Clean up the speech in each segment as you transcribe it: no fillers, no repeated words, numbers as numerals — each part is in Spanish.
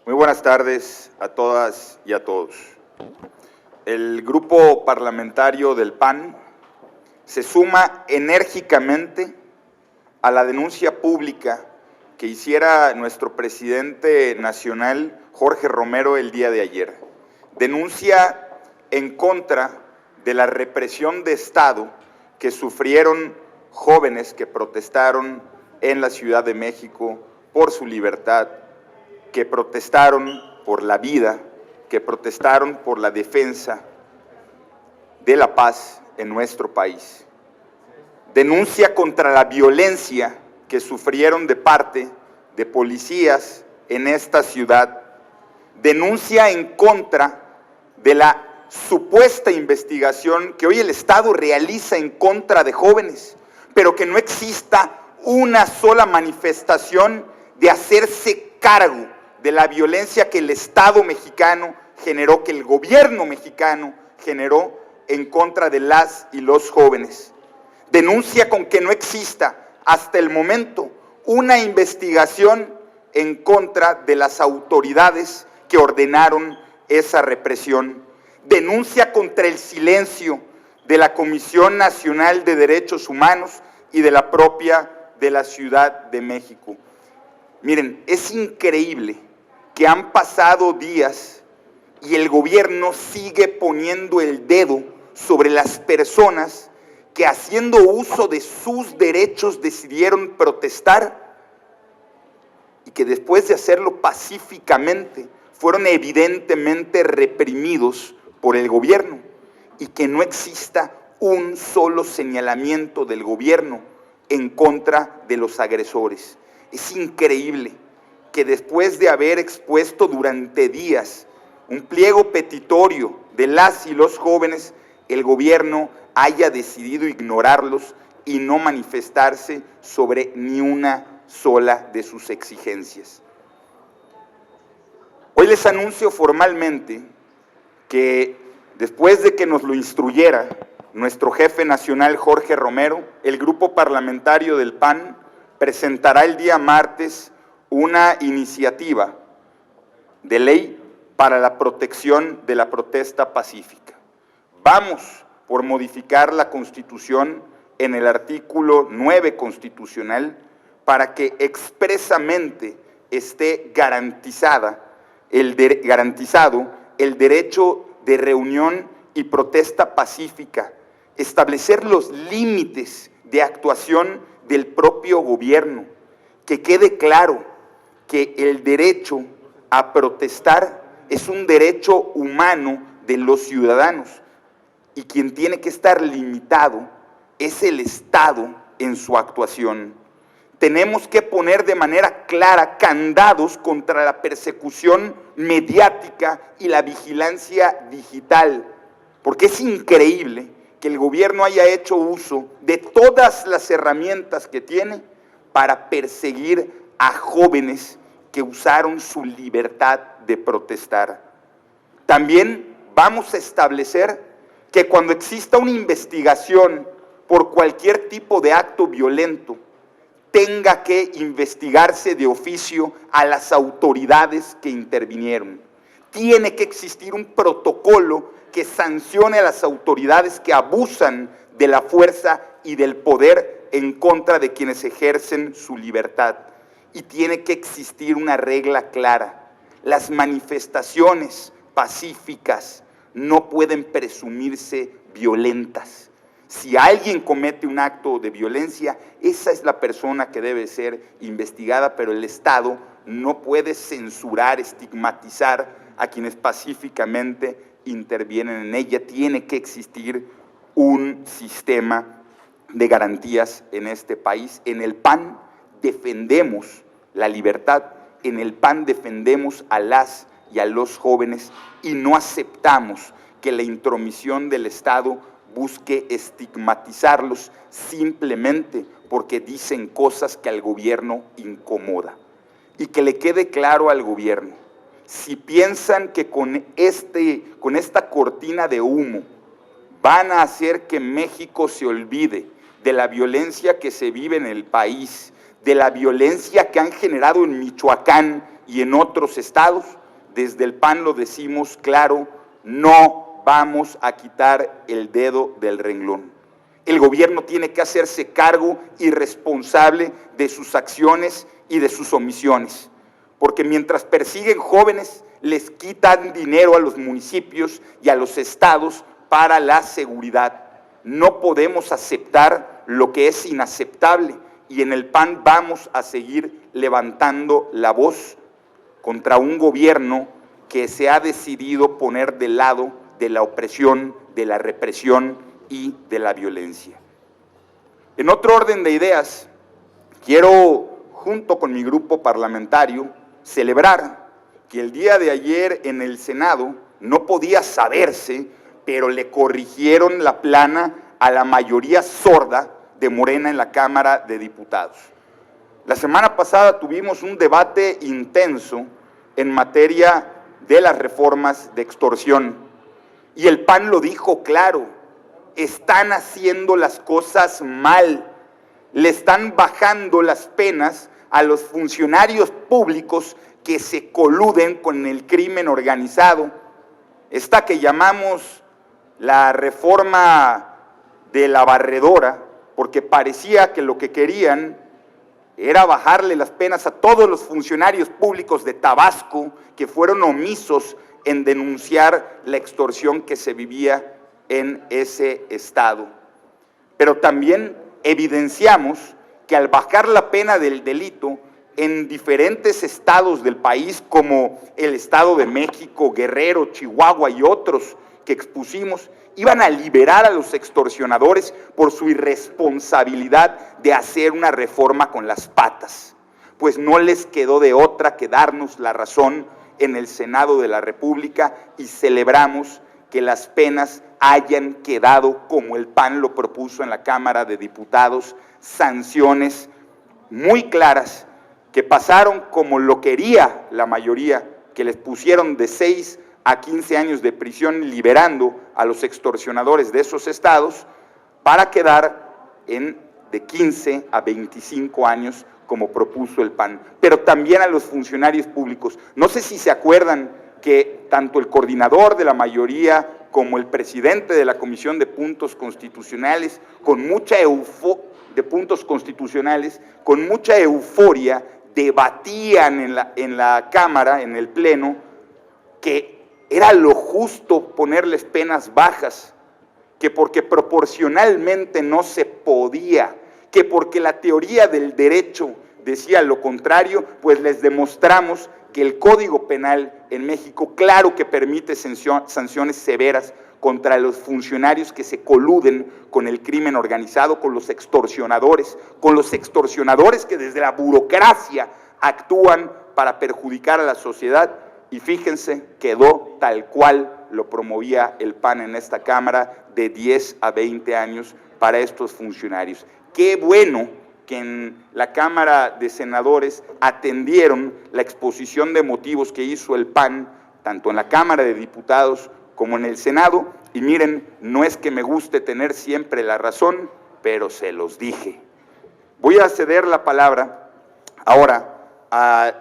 Muy buenas tardes a todas y a todos. El grupo parlamentario del PAN se suma enérgicamente a la denuncia pública que hiciera nuestro presidente nacional, Jorge Romero, el día de ayer. Denuncia en contra de la represión de Estado que sufrieron jóvenes que protestaron en la Ciudad de México por su libertad, que protestaron por la vida, que protestaron por la defensa de la paz en nuestro país. Denuncia contra la violencia que sufrieron de parte de policías en esta ciudad. Denuncia en contra de la supuesta investigación que hoy el Estado realiza en contra de jóvenes, pero que no exista una sola manifestación de hacerse cargo de la violencia que el Estado mexicano generó, que el gobierno mexicano generó en contra de las y los jóvenes. Denuncia con que no exista hasta el momento una investigación en contra de las autoridades que ordenaron esa represión. Denuncia contra el silencio de la Comisión Nacional de Derechos Humanos y de la propia de la Ciudad de México. Miren, es increíble que han pasado días y el gobierno sigue poniendo el dedo sobre las personas que, haciendo uso de sus derechos, decidieron protestar y que después de hacerlo pacíficamente fueron evidentemente reprimidos por el gobierno, y que no exista un solo señalamiento del gobierno en contra de los agresores. Es increíble que después de haber expuesto durante días un pliego petitorio de las y los jóvenes, el gobierno haya decidido ignorarlos y no manifestarse sobre ni una sola de sus exigencias. Hoy les anuncio formalmente que después de que nos lo instruyera nuestro jefe nacional Jorge Romero, el grupo parlamentario del PAN presentará el día martes una iniciativa de ley para la protección de la protesta pacífica. Vamos por modificar la Constitución en el artículo 9 constitucional para que expresamente esté garantizado el derecho de reunión y protesta pacífica, establecer los límites de actuación del propio gobierno, que quede claro que el derecho a protestar es un derecho humano de los ciudadanos y quien tiene que estar limitado es el Estado en su actuación. Tenemos que poner de manera clara candados contra la persecución mediática y la vigilancia digital, porque es increíble que el gobierno haya hecho uso de todas las herramientas que tiene para perseguir a jóvenes que usaron su libertad de protestar. También vamos a establecer que cuando exista una investigación por cualquier tipo de acto violento, tenga que investigarse de oficio a las autoridades que intervinieron. Tiene que existir un protocolo que sancione a las autoridades que abusan de la fuerza y del poder en contra de quienes ejercen su libertad. Y tiene que existir una regla clara: las manifestaciones pacíficas no pueden presumirse violentas. Si alguien comete un acto de violencia, esa es la persona que debe ser investigada, pero el Estado no puede censurar, estigmatizar a quienes pacíficamente intervienen en ella. Tiene que existir un sistema de garantías en este país. En el PAN defendemos la libertad, en el PAN defendemos a las y a los jóvenes y no aceptamos que la intromisión del Estado busque estigmatizarlos simplemente porque dicen cosas que al gobierno incomoda. Y que le quede claro al gobierno: si piensan que con esta cortina de humo van a hacer que México se olvide de la violencia que se vive en el país, de la violencia que han generado en Michoacán y en otros estados, desde el PAN lo decimos claro, no vamos a quitar el dedo del renglón. El gobierno tiene que hacerse cargo y responsable de sus acciones y de sus omisiones, porque mientras persiguen jóvenes, les quitan dinero a los municipios y a los estados para la seguridad. No podemos aceptar lo que es inaceptable y en el PAN vamos a seguir levantando la voz contra un gobierno que se ha decidido poner del lado de la opresión, de la represión y de la violencia. En otro orden de ideas, quiero, junto con mi grupo parlamentario, celebrar que el día de ayer en el Senado no podía saberse, pero le corrigieron la plana a la mayoría sorda de Morena en la Cámara de Diputados. La semana pasada tuvimos un debate intenso en materia de las reformas de extorsión y el PAN lo dijo claro, están haciendo las cosas mal, le están bajando las penas a los funcionarios públicos que se coluden con el crimen organizado. Esta que llamamos la reforma de la barredora, porque parecía que lo que querían era bajarle las penas a todos los funcionarios públicos de Tabasco que fueron omisos en denunciar la extorsión que se vivía en ese estado. Pero también evidenciamos que al bajar la pena del delito en diferentes estados del país, como el Estado de México, Guerrero, Chihuahua y otros que expusimos, iban a liberar a los extorsionadores por su irresponsabilidad de hacer una reforma con las patas. Pues no les quedó de otra que darnos la razón en el Senado de la República y celebramos que las penas hayan quedado como el PAN lo propuso en la Cámara de Diputados, sanciones muy claras que pasaron como lo quería la mayoría, que les pusieron de 6 a 15 años de prisión liberando a los extorsionadores de esos estados para quedar en de 15 a 25 años como propuso el PAN, pero también a los funcionarios públicos. No sé si se acuerdan que tanto el coordinador de la mayoría como el presidente de la Comisión de Puntos Constitucionales, con mucha euforia, debatían en la Cámara, en el Pleno, que era lo justo ponerles penas bajas, que porque proporcionalmente no se podía, que porque la teoría del derecho decía lo contrario, pues les demostramos que el Código Penal en México, claro que permite sanciones severas contra los funcionarios que se coluden con el crimen organizado, con los extorsionadores que desde la burocracia actúan para perjudicar a la sociedad. Y fíjense, quedó tal cual lo promovía el PAN en esta Cámara, de 10 a 20 años para estos funcionarios. Qué bueno que en la Cámara de Senadores atendieron la exposición de motivos que hizo el PAN, tanto en la Cámara de Diputados como en el Senado, y miren, no es que me guste tener siempre la razón, pero se los dije. Voy a ceder la palabra ahora a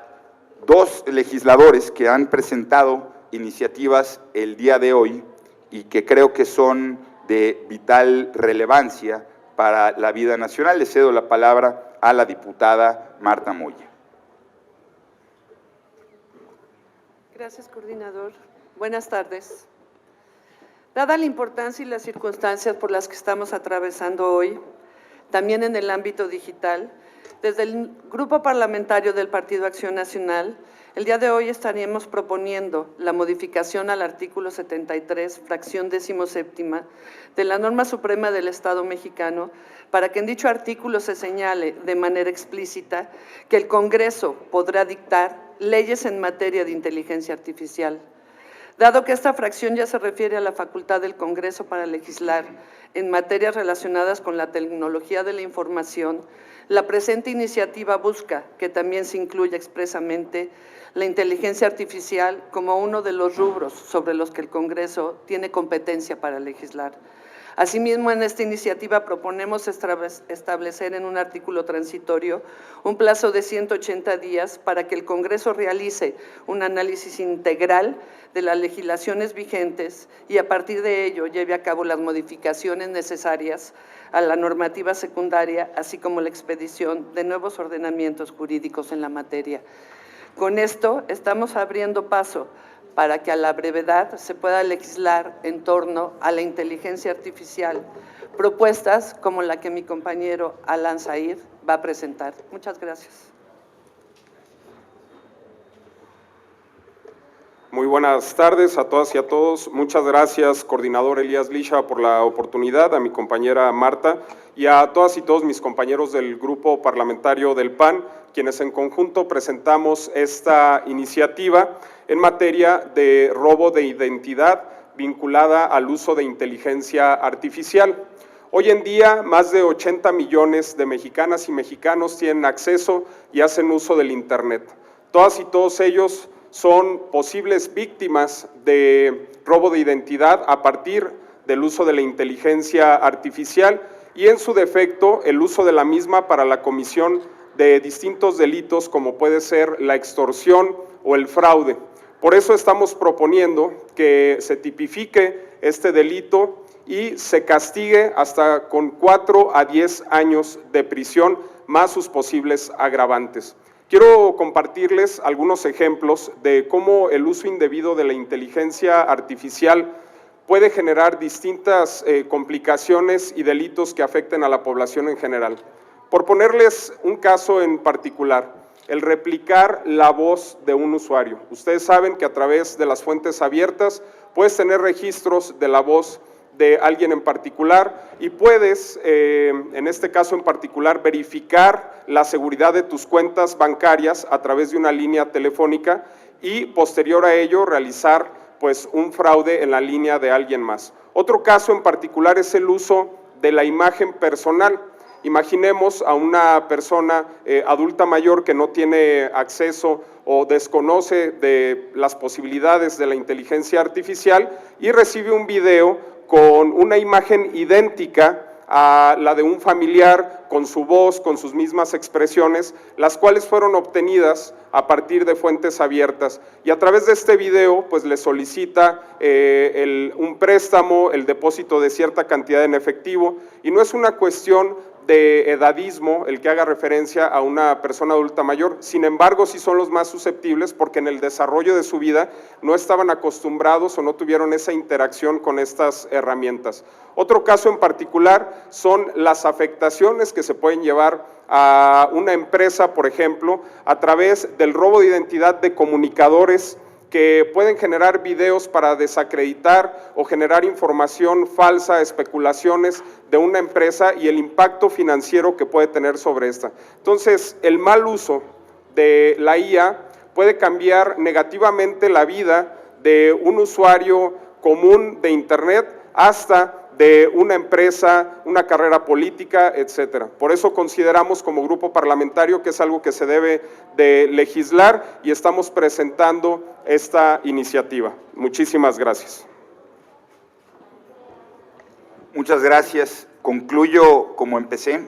dos legisladores que han presentado iniciativas el día de hoy y que creo que son de vital relevancia para la vida nacional. Le cedo la palabra a la diputada Marta Moya. Gracias, coordinador. Buenas tardes. Dada la importancia y las circunstancias por las que estamos atravesando hoy, también en el ámbito digital, desde el Grupo Parlamentario del Partido Acción Nacional, el día de hoy estaríamos proponiendo la modificación al artículo 73, fracción 17ª, de la norma suprema del Estado mexicano, para que en dicho artículo se señale de manera explícita que el Congreso podrá dictar leyes en materia de inteligencia artificial. Dado que esta fracción ya se refiere a la facultad del Congreso para legislar en materias relacionadas con la tecnología de la información, la presente iniciativa busca que también se incluya expresamente la inteligencia artificial como uno de los rubros sobre los que el Congreso tiene competencia para legislar. Asimismo, en esta iniciativa proponemos establecer en un artículo transitorio un plazo de 180 días para que el Congreso realice un análisis integral de las legislaciones vigentes y a partir de ello lleve a cabo las modificaciones necesarias a la normativa secundaria, así como la expedición de nuevos ordenamientos jurídicos en la materia. Con esto estamos abriendo paso para que a la brevedad se pueda legislar en torno a la inteligencia artificial, propuestas como la que mi compañero Alan Said va a presentar. Muchas gracias. Muy buenas tardes a todas y a todos. Muchas gracias, coordinador Elías Lisha, por la oportunidad, a mi compañera Marta y a todas y todos mis compañeros del Grupo Parlamentario del PAN, quienes en conjunto presentamos esta iniciativa en materia de robo de identidad vinculada al uso de inteligencia artificial. Hoy en día, más de 80 millones de mexicanas y mexicanos tienen acceso y hacen uso del Internet. Todas y todos ellos son posibles víctimas de robo de identidad a partir del uso de la inteligencia artificial y, en su defecto, el uso de la misma para la comisión de distintos delitos como puede ser la extorsión o el fraude. Por eso estamos proponiendo que se tipifique este delito y se castigue hasta con 4 a 10 años de prisión más sus posibles agravantes. Quiero compartirles algunos ejemplos de cómo el uso indebido de la inteligencia artificial puede generar distintas complicaciones y delitos que afecten a la población en general. Por ponerles un caso en particular, el replicar la voz de un usuario. Ustedes saben que a través de las fuentes abiertas puedes tener registros de la voz de alguien en particular y puedes, en este caso en particular, verificar la seguridad de tus cuentas bancarias a través de una línea telefónica y posterior a ello realizar pues un fraude en la línea de alguien más. Otro caso en particular es el uso de la imagen personal. Imaginemos a una persona adulta mayor que no tiene acceso o desconoce de las posibilidades de la inteligencia artificial y recibe un video con una imagen idéntica a la de un familiar, con su voz, con sus mismas expresiones, las cuales fueron obtenidas a partir de fuentes abiertas. Y a través de este video, pues le solicita un préstamo, el depósito de cierta cantidad en efectivo, y no es una cuestión de edadismo el que haga referencia a una persona adulta mayor. Sin embargo, sí son los más susceptibles porque en el desarrollo de su vida no estaban acostumbrados o no tuvieron esa interacción con estas herramientas. Otro caso en particular son las afectaciones que se pueden llevar a una empresa, por ejemplo, a través del robo de identidad de comunicadores que pueden generar videos para desacreditar o generar información falsa, especulaciones de una empresa y el impacto financiero que puede tener sobre esta. Entonces, el mal uso de la IA puede cambiar negativamente la vida de un usuario común de Internet hasta de una empresa, una carrera política, etcétera. Por eso consideramos como grupo parlamentario que es algo que se debe de legislar y estamos presentando esta iniciativa. Muchísimas gracias. Muchas gracias. Concluyo como empecé.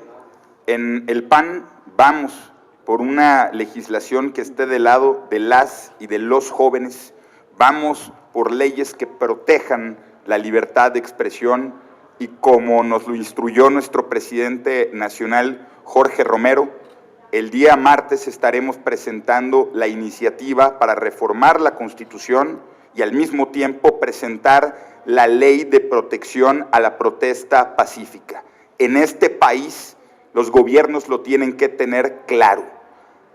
En el PAN vamos por una legislación que esté del lado de las y de los jóvenes. Vamos por leyes que protejan la libertad de expresión y como nos lo instruyó nuestro presidente nacional, Jorge Romero, el día martes estaremos presentando la iniciativa para reformar la Constitución y al mismo tiempo presentar la ley de protección a la protesta pacífica. En este país los gobiernos lo tienen que tener claro.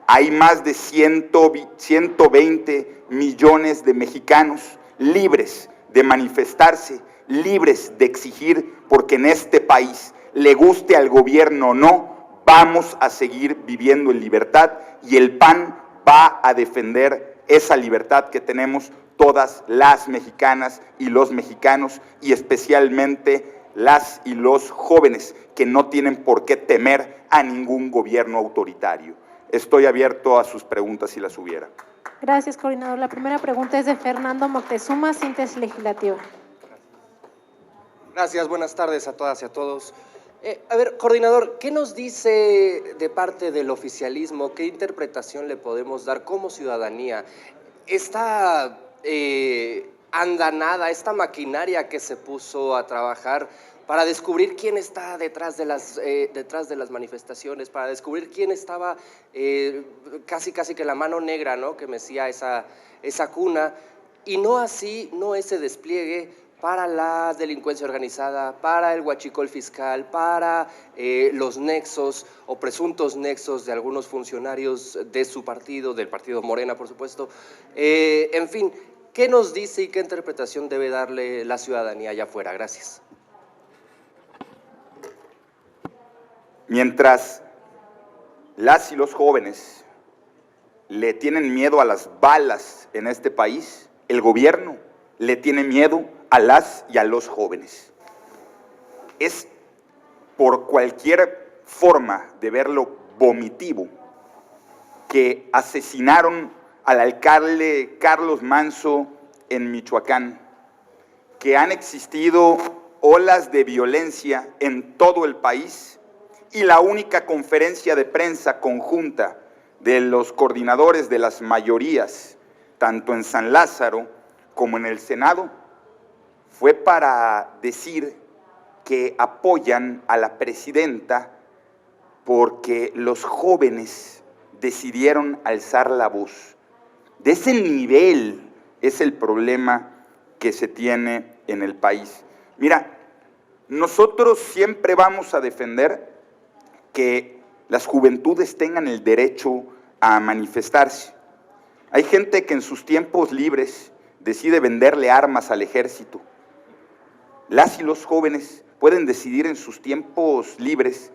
Hay más de 120 millones de mexicanos libres de manifestarse, libres de exigir, porque en este país, le guste al gobierno o no, vamos a seguir viviendo en libertad y el PAN va a defender esa libertad que tenemos todas las mexicanas y los mexicanos y especialmente las y los jóvenes que no tienen por qué temer a ningún gobierno autoritario. Estoy abierto a sus preguntas si las hubiera. Gracias, coordinador. La primera pregunta es de Fernando Moctezuma, síntesis legislativa. Gracias, buenas tardes a todas y a todos. A ver, coordinador, ¿qué nos dice de parte del oficialismo? ¿Qué interpretación le podemos dar como ciudadanía? Esta andanada, esta maquinaria que se puso a trabajar para descubrir quién está detrás de las manifestaciones, para descubrir quién estaba casi que la mano negra, ¿no?, que mecía esa cuna, y no así, no ese despliegue para la delincuencia organizada, para el huachicol fiscal, para los nexos o presuntos nexos de algunos funcionarios de su partido, del partido Morena, por supuesto. En fin, ¿qué nos dice y qué interpretación debe darle la ciudadanía allá afuera? Gracias. Mientras las y los jóvenes le tienen miedo a las balas en este país, el gobierno le tiene miedo a las y a los jóvenes. Es por cualquier forma de verlo vomitivo que asesinaron al alcalde Carlos Manso en Michoacán, que han existido olas de violencia en todo el país y la única conferencia de prensa conjunta de los coordinadores de las mayorías, tanto en San Lázaro como en el Senado, fue para decir que apoyan a la presidenta porque los jóvenes decidieron alzar la voz. De ese nivel es el problema que se tiene en el país. Mira, nosotros siempre vamos a defender que las juventudes tengan el derecho a manifestarse. Hay gente que en sus tiempos libres decide venderle armas al ejército. Las y los jóvenes pueden decidir en sus tiempos libres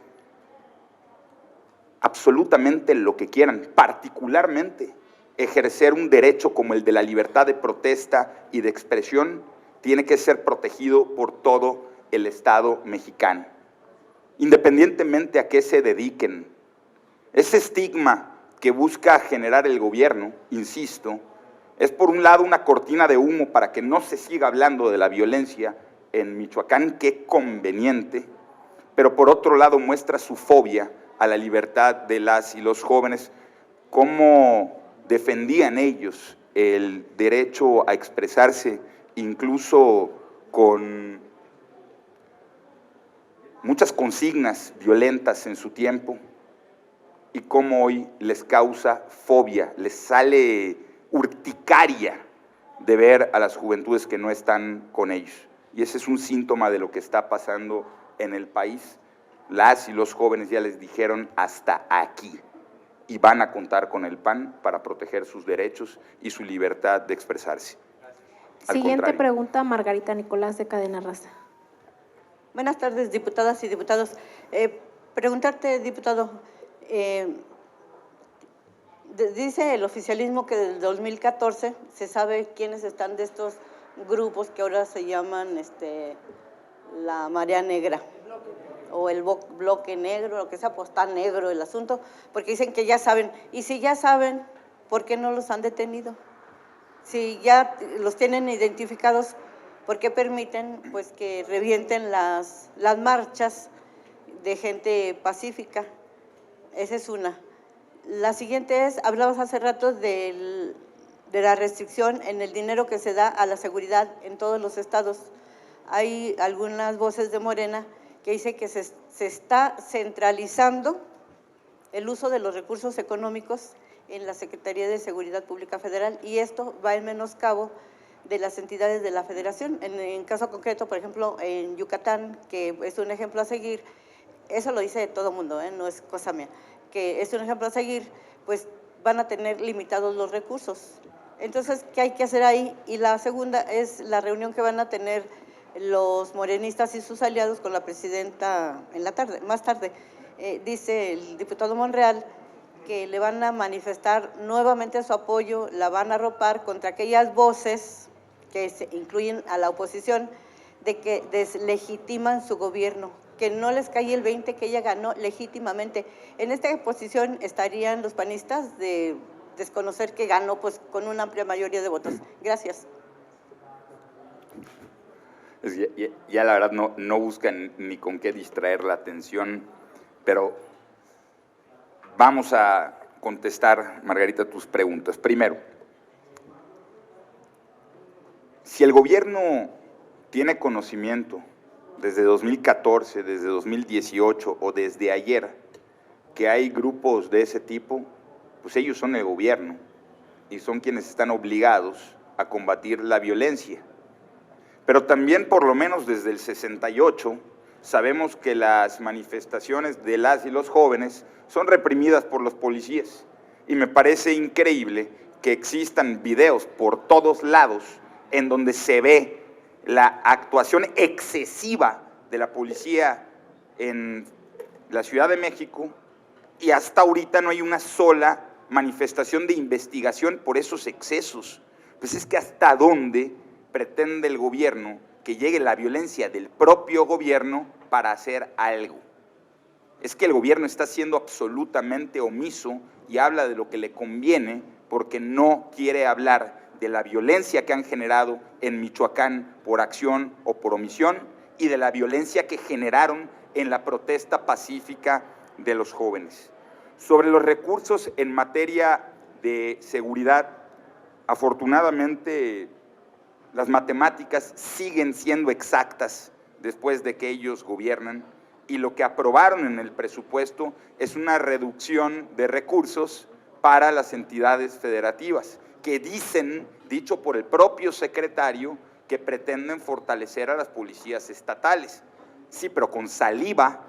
absolutamente lo que quieran, particularmente ejercer un derecho como el de la libertad de protesta y de expresión tiene que ser protegido por todo el Estado mexicano, independientemente a qué se dediquen. Ese estigma que busca generar el gobierno, insisto, es por un lado una cortina de humo para que no se siga hablando de la violencia en Michoacán, qué conveniente, pero por otro lado muestra su fobia a la libertad de las y los jóvenes, cómo defendían ellos el derecho a expresarse, incluso con muchas consignas violentas en su tiempo, y cómo hoy les causa fobia, les sale urticaria de ver a las juventudes que no están con ellos. Y ese es un síntoma de lo que está pasando en el país. Las y los jóvenes ya les dijeron hasta aquí y van a contar con el PAN para proteger sus derechos y su libertad de expresarse. Siguiente pregunta, Margarita Nicolás, de Cadena Raza. Buenas tardes, diputadas y diputados. Preguntarte, diputado, dice el oficialismo que desde 2014 se sabe quiénes están de estos grupos que ahora se llaman la Marea Negra o el bloque negro, lo que sea, pues está negro el asunto, porque dicen que ya saben. Y si ya saben, ¿por qué no los han detenido? Si ya los tienen identificados, ¿por qué permiten pues que revienten las marchas de gente pacífica? Esa es una. La siguiente es, hablabas hace rato de la restricción en el dinero que se da a la seguridad en todos los estados. Hay algunas voces de Morena que dicen que se está centralizando el uso de los recursos económicos en la Secretaría de Seguridad Pública Federal, y esto va en menoscabo de las entidades de la Federación. En caso concreto, por ejemplo, en Yucatán, que es un ejemplo a seguir, eso lo dice todo el mundo, no es cosa mía, que es un ejemplo a seguir, pues van a tener limitados los recursos. Entonces, ¿qué hay que hacer ahí? Y la segunda es la reunión que van a tener los morenistas y sus aliados con la presidenta en la tarde, más tarde. Dice el diputado Monreal que le van a manifestar nuevamente su apoyo, la van a arropar contra aquellas voces que se incluyen a la oposición de que deslegitiman su gobierno, que no les cae el 20 que ella ganó legítimamente. En esta posición estarían los panistas de desconocer que ganó pues con una amplia mayoría de votos. Gracias. Pues ya la verdad no buscan ni con qué distraer la atención, pero vamos a contestar, Margarita, tus preguntas. Primero, si el gobierno tiene conocimiento desde 2014, desde 2018 o desde ayer que hay grupos de ese tipo, pues ellos son el gobierno y son quienes están obligados a combatir la violencia. Pero también, por lo menos desde el 68, sabemos que las manifestaciones de las y los jóvenes son reprimidas por los policías. Y me parece increíble que existan videos por todos lados en donde se ve la actuación excesiva de la policía en la Ciudad de México y hasta ahorita no hay una sola manifestación de investigación por esos excesos. Pues es que hasta dónde pretende el gobierno que llegue la violencia del propio gobierno para hacer algo. Es que el gobierno está siendo absolutamente omiso y habla de lo que le conviene porque no quiere hablar de la violencia que han generado en Michoacán por acción o por omisión y de la violencia que generaron en la protesta pacífica de los jóvenes. Sobre los recursos en materia de seguridad, afortunadamente las matemáticas siguen siendo exactas después de que ellos gobiernan y lo que aprobaron en el presupuesto es una reducción de recursos para las entidades federativas, que dicen, dicho por el propio secretario, que pretenden fortalecer a las policías estatales. Sí, pero con saliva,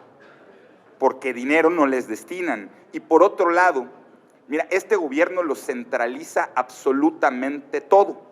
porque dinero no les destinan. Y por otro lado, mira, este gobierno lo centraliza absolutamente todo,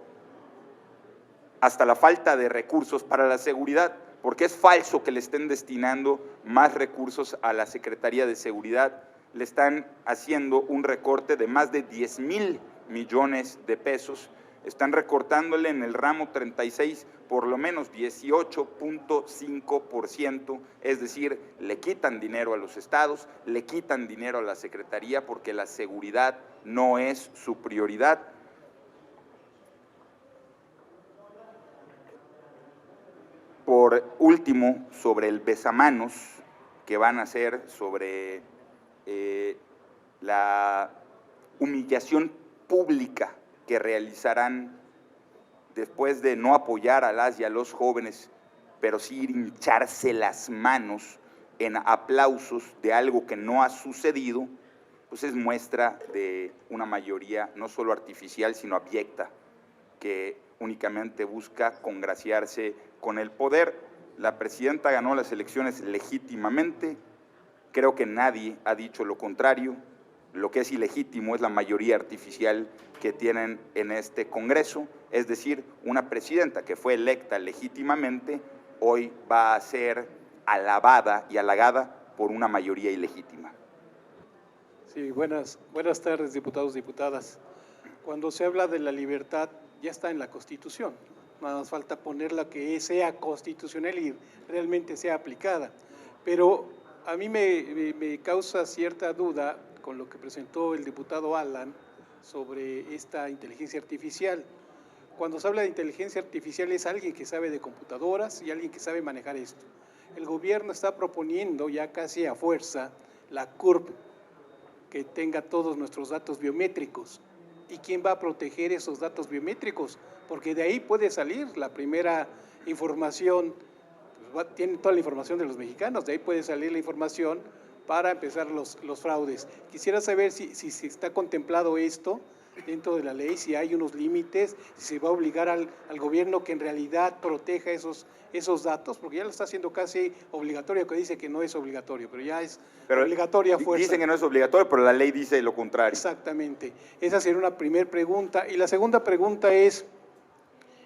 hasta la falta de recursos para la seguridad, porque es falso que le estén destinando más recursos a la Secretaría de Seguridad. Le están haciendo un recorte de más de 10,000 millones de pesos, están recortándole en el ramo 36 por lo menos 18.5%, es decir, le quitan dinero a los estados, le quitan dinero a la Secretaría porque la seguridad no es su prioridad. Por último, sobre el besamanos que van a hacer, sobre la humillación pública que realizarán después de no apoyar a las y a los jóvenes, pero sí hincharse las manos en aplausos de algo que no ha sucedido, pues es muestra de una mayoría no solo artificial, sino abyecta, que únicamente busca congraciarse con el poder. La presidenta ganó las elecciones legítimamente, creo que nadie ha dicho lo contrario. Lo que es ilegítimo es la mayoría artificial que tienen en este Congreso, es decir, una presidenta que fue electa legítimamente, hoy va a ser alabada y halagada por una mayoría ilegítima. Sí, buenas tardes, diputados y diputadas. Cuando se habla de la libertad, ya está en la Constitución. Nada más falta ponerla que sea constitucional y realmente sea aplicada. Pero a mí me causa cierta duda con lo que presentó el diputado Alan sobre esta inteligencia artificial. Cuando se habla de inteligencia artificial es alguien que sabe de computadoras y alguien que sabe manejar esto. El gobierno está proponiendo ya casi a fuerza la CURP, que tenga todos nuestros datos biométricos. ¿Y quién va a proteger esos datos biométricos? Porque de ahí puede salir la primera información, pues tiene toda la información de los mexicanos, de ahí puede salir la información para empezar los fraudes. Quisiera saber si está contemplado esto dentro de la ley, si hay unos límites, si se va a obligar al gobierno que en realidad proteja esos datos, porque ya lo está haciendo casi obligatorio, que dice que no es obligatorio, pero ya es obligatoria a fuerza. Dicen que no es obligatorio, pero la ley dice lo contrario. Exactamente. Esa sería una primera pregunta. Y la segunda pregunta es,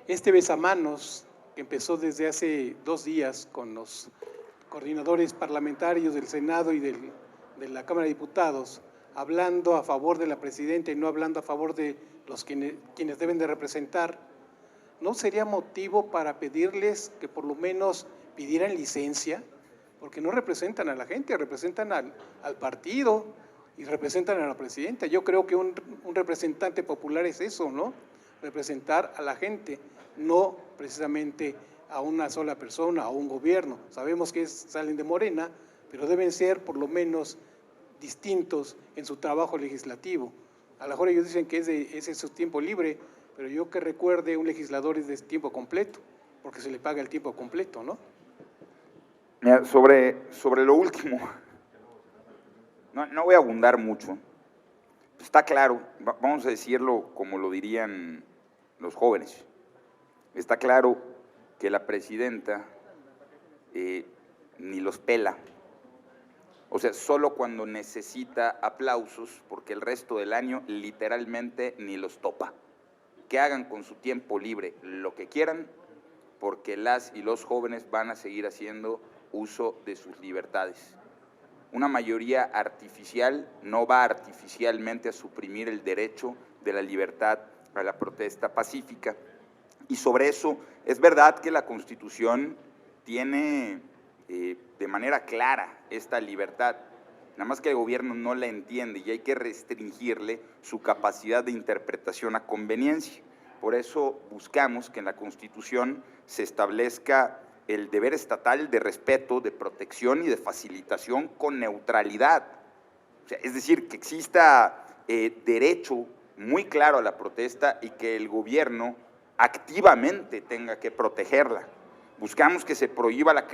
este besamanos que empezó desde hace 2 días con los coordinadores parlamentarios del Senado y de la Cámara de Diputados, hablando a favor de la presidenta y no hablando a favor de los quienes deben de representar, ¿no sería motivo para pedirles que por lo menos pidieran licencia? Porque no representan a la gente, representan al partido y representan a la presidenta. Yo creo que un representante popular es eso, ¿no? Representar a la gente, no precisamente a una sola persona, a un gobierno. Sabemos que salen de Morena, pero deben ser por lo menos distintos en su trabajo legislativo. A lo mejor ellos dicen que ese es su tiempo libre, pero yo que recuerde, un legislador es de tiempo completo, porque se le paga el tiempo completo, ¿no? Mira, sobre lo último, no voy a abundar mucho. Está claro, vamos a decirlo como lo dirían los jóvenes, está claro que la presidenta ni los pela. O sea, solo cuando necesita aplausos, porque el resto del año literalmente ni los topa. Que hagan con su tiempo libre lo que quieran, porque las y los jóvenes van a seguir haciendo uso de sus libertades. Una mayoría artificial no va artificialmente a suprimir el derecho de la libertad a la protesta pacífica. Y sobre eso, es verdad que la Constitución tiene de manera clara esta libertad, nada más que el gobierno no la entiende y hay que restringirle su capacidad de interpretación a conveniencia. Por eso buscamos que en la Constitución se establezca el deber estatal de respeto, de protección y de facilitación con neutralidad. O sea, es decir, que exista derecho muy claro a la protesta y que el gobierno activamente tenga que protegerla. Buscamos que se prohíba la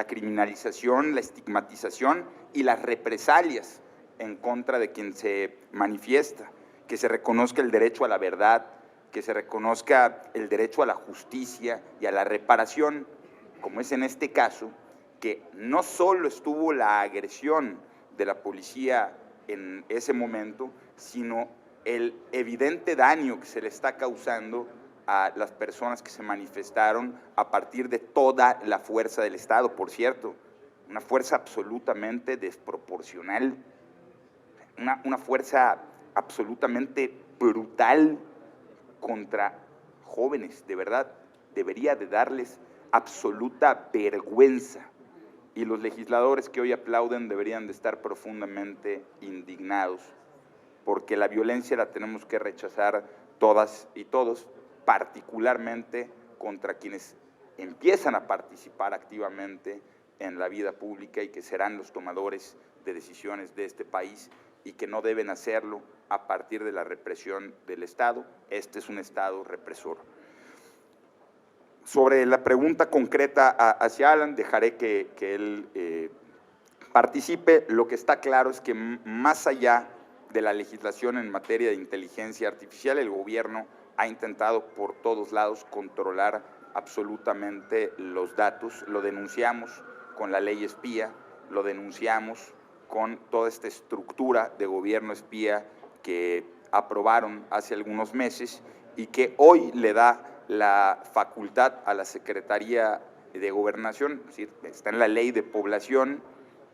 criminalización, la estigmatización y las represalias en contra de quien se manifiesta, que se reconozca el derecho a la verdad, que se reconozca el derecho a la justicia y a la reparación, como es en este caso, que no solo estuvo la agresión de la policía en ese momento, sino el evidente daño que se le está causando a las personas que se manifestaron a partir de toda la fuerza del Estado, por cierto, una fuerza absolutamente desproporcional, una fuerza absolutamente brutal contra jóvenes, de verdad, debería de darles absoluta vergüenza, y los legisladores que hoy aplauden deberían de estar profundamente indignados, porque la violencia la tenemos que rechazar todas y todos, particularmente contra quienes empiezan a participar activamente en la vida pública y que serán los tomadores de decisiones de este país y que no deben hacerlo a partir de la represión del Estado. Este es un Estado represor. Sobre la pregunta concreta hacia Alan, dejaré que él participe. Lo que está claro es que más allá de la legislación en materia de inteligencia artificial, el gobierno ha intentado por todos lados controlar absolutamente los datos. Lo denunciamos con la ley espía, lo denunciamos con toda esta estructura de gobierno espía que aprobaron hace algunos meses y que hoy le da la facultad a la Secretaría de Gobernación, es decir, está en la Ley de Población,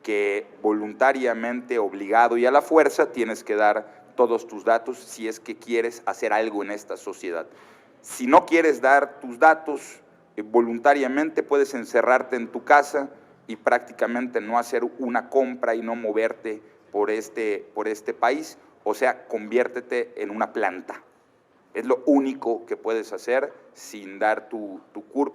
que voluntariamente, obligado y a la fuerza tienes que dar todos tus datos si es que quieres hacer algo en esta sociedad. Si no quieres dar tus datos voluntariamente, puedes encerrarte en tu casa y prácticamente no hacer una compra y no moverte por este país, o sea, conviértete en una planta. Es lo único que puedes hacer sin dar tu CURP.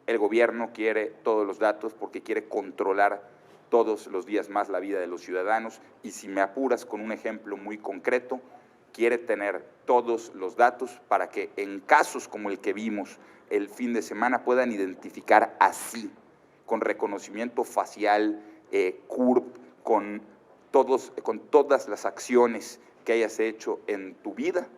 El gobierno quiere todos los datos porque quiere controlar todos los días más la vida de los ciudadanos, y si me apuras con un ejemplo muy concreto, quiere tener todos los datos para que en casos como el que vimos el fin de semana puedan identificar así, con reconocimiento facial, CURP, con todas las acciones que hayas hecho en tu vida,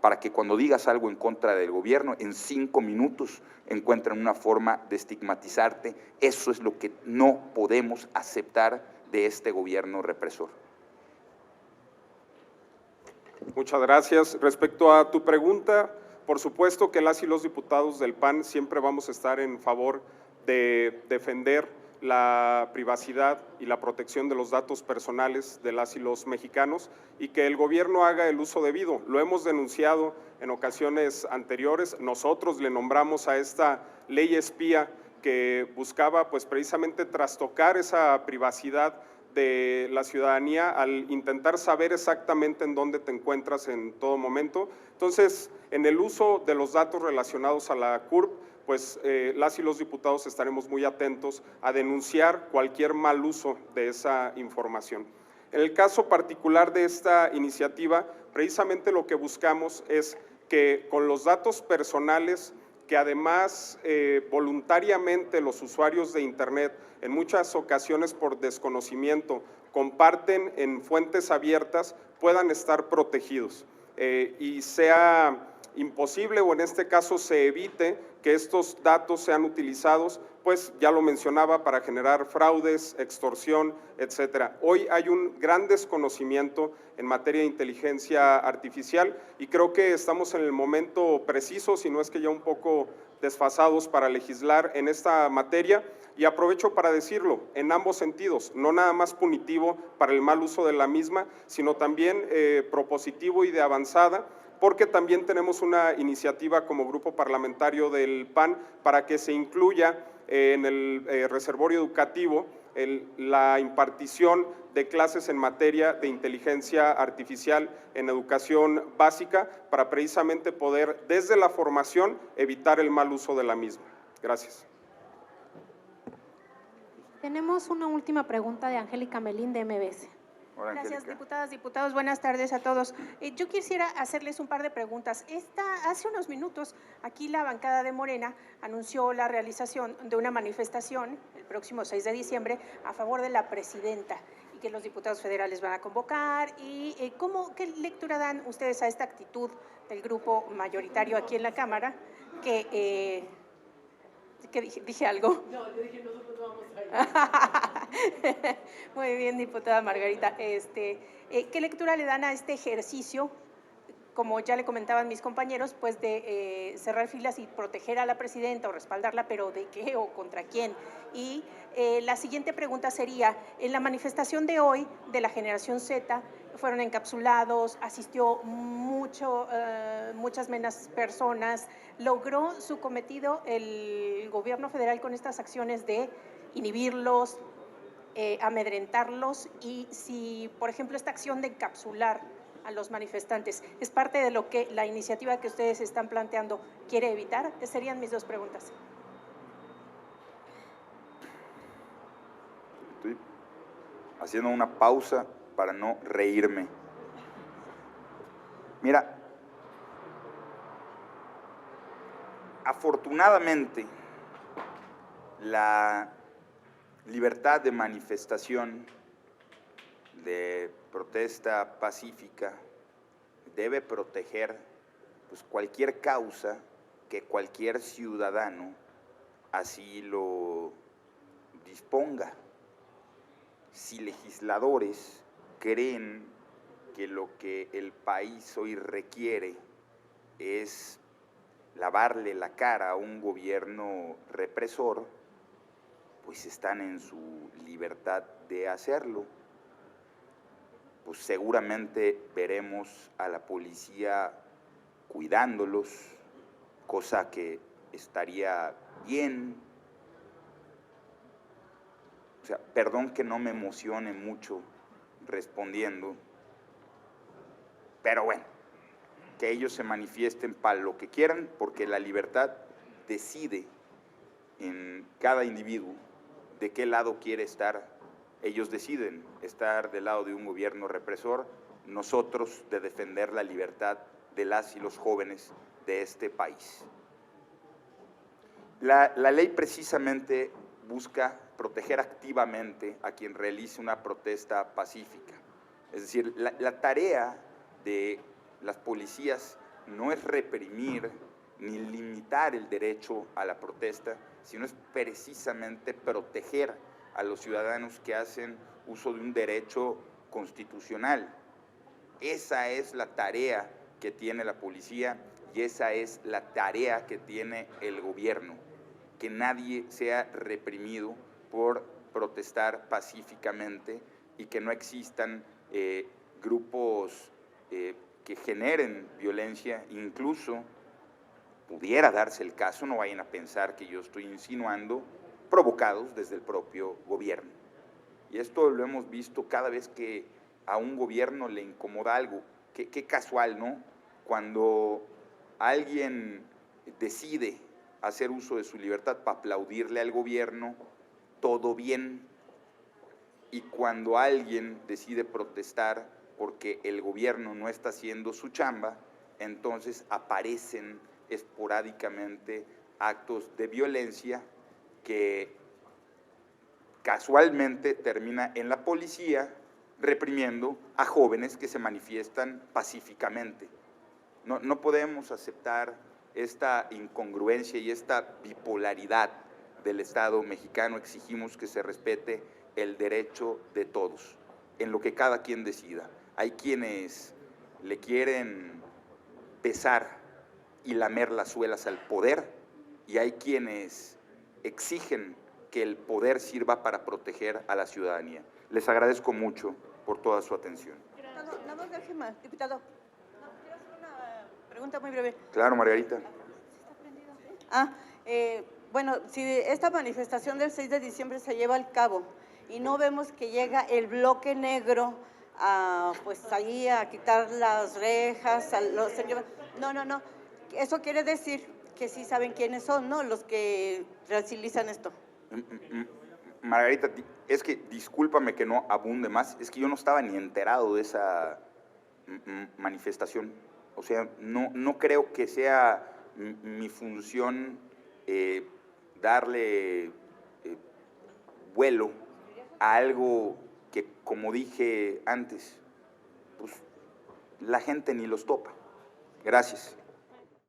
para que cuando digas algo en contra del gobierno, en 5 minutos encuentren una forma de estigmatizarte. Eso es lo que no podemos aceptar de este gobierno represor. Muchas gracias. Respecto a tu pregunta, por supuesto que las y los diputados del PAN siempre vamos a estar en favor de defender la privacidad y la protección de los datos personales de las y los mexicanos y que el gobierno haga el uso debido. Lo hemos denunciado en ocasiones anteriores. Nosotros le nombramos a esta ley espía que buscaba pues precisamente trastocar esa privacidad de la ciudadanía al intentar saber exactamente en dónde te encuentras en todo momento. Entonces, en el uso de los datos relacionados a la CURP, pues las y los diputados estaremos muy atentos a denunciar cualquier mal uso de esa información. En el caso particular de esta iniciativa, precisamente lo que buscamos es que con los datos personales que además voluntariamente los usuarios de Internet, en muchas ocasiones por desconocimiento, comparten en fuentes abiertas, puedan estar protegidos y sea imposible o en este caso se evite que estos datos sean utilizados, pues ya lo mencionaba, para generar fraudes, extorsión, etcétera. Hoy hay un gran desconocimiento en materia de inteligencia artificial y creo que estamos en el momento preciso, si no es que ya un poco desfasados para legislar en esta materia, y aprovecho para decirlo en ambos sentidos, no nada más punitivo para el mal uso de la misma, sino también propositivo y de avanzada, porque también tenemos una iniciativa como grupo parlamentario del PAN para que se incluya en el reservorio educativo la impartición de clases en materia de inteligencia artificial en educación básica para precisamente poder desde la formación evitar el mal uso de la misma. Gracias. Tenemos una última pregunta de Angélica Melín de MBS. Hola, Gracias, Angélica. diputadas, diputados. Buenas tardes a todos. Yo quisiera hacerles un par de preguntas. Hace unos minutos, aquí la bancada de Morena anunció la realización de una manifestación el próximo 6 de diciembre a favor de la presidenta y que los diputados federales van a convocar. ¿Qué lectura dan ustedes a esta actitud del grupo mayoritario aquí en la Cámara? ¿Qué dije algo? No, yo dije nosotros no vamos a ir. Muy bien, diputada Margarita. ¿Qué lectura le dan a este ejercicio, como ya le comentaban mis compañeros, pues de cerrar filas y proteger a la presidenta o respaldarla, pero de qué o contra quién? Y la siguiente pregunta sería, en la manifestación de hoy de la Generación Z, fueron encapsulados, asistió muchas menos personas. ¿Logró su cometido el gobierno federal con estas acciones de inhibirlos, amedrentarlos? Y si, por ejemplo, esta acción de encapsular a los manifestantes es parte de lo que la iniciativa que ustedes están planteando quiere evitar. Esas serían mis dos preguntas. Estoy haciendo una pausa para no reírme. Mira, afortunadamente, la libertad de manifestación, de protesta pacífica, debe proteger pues, cualquier causa que cualquier ciudadano así lo disponga. Si legisladores creen que lo que el país hoy requiere es lavarle la cara a un gobierno represor, pues están en su libertad de hacerlo. Pues seguramente veremos a la policía cuidándolos, cosa que estaría bien. O sea, perdón que no me emocione mucho respondiendo, pero bueno, que ellos se manifiesten para lo que quieran, porque la libertad decide en cada individuo de qué lado quiere estar. Ellos deciden estar del lado de un gobierno represor, nosotros de defender la libertad de las y los jóvenes de este país. La ley precisamente busca proteger activamente a quien realice una protesta pacífica. Es decir, la tarea de las policías no es reprimir ni limitar el derecho a la protesta, sino es precisamente proteger a los ciudadanos que hacen uso de un derecho constitucional. Esa es la tarea que tiene la policía y esa es la tarea que tiene el gobierno, que nadie sea reprimido por protestar pacíficamente y que no existan grupos que generen violencia, incluso pudiera darse el caso, no vayan a pensar que yo estoy insinuando, provocados desde el propio gobierno. Y esto lo hemos visto cada vez que a un gobierno le incomoda algo. Qué casual, ¿no? Cuando alguien decide hacer uso de su libertad para aplaudirle al gobierno, todo bien. Y cuando alguien decide protestar porque el gobierno no está haciendo su chamba, entonces aparecen esporádicamente actos de violencia que casualmente termina en la policía reprimiendo a jóvenes que se manifiestan pacíficamente. No podemos aceptar esta incongruencia y esta bipolaridad del Estado mexicano. Exigimos que se respete el derecho de todos, en lo que cada quien decida. Hay quienes le quieren pesar y lamer las suelas al poder, y hay quienes exigen que el poder sirva para proteger a la ciudadanía. Les agradezco mucho por toda su atención. Nada más déjeme, diputado. Quiero hacer una pregunta muy breve. Claro, Margarita. Bueno, si esta manifestación del 6 de diciembre se lleva al cabo y no vemos que llega el bloque negro pues ahí a quitar las rejas, no. Eso quiere decir que sí saben quiénes son, ¿no? Los que realizan esto. Margarita, es que discúlpame que no abunde más, es que yo no estaba ni enterado de esa manifestación. O sea, no creo que sea mi función darle vuelo a algo que, como dije antes, pues la gente ni los topa. Gracias.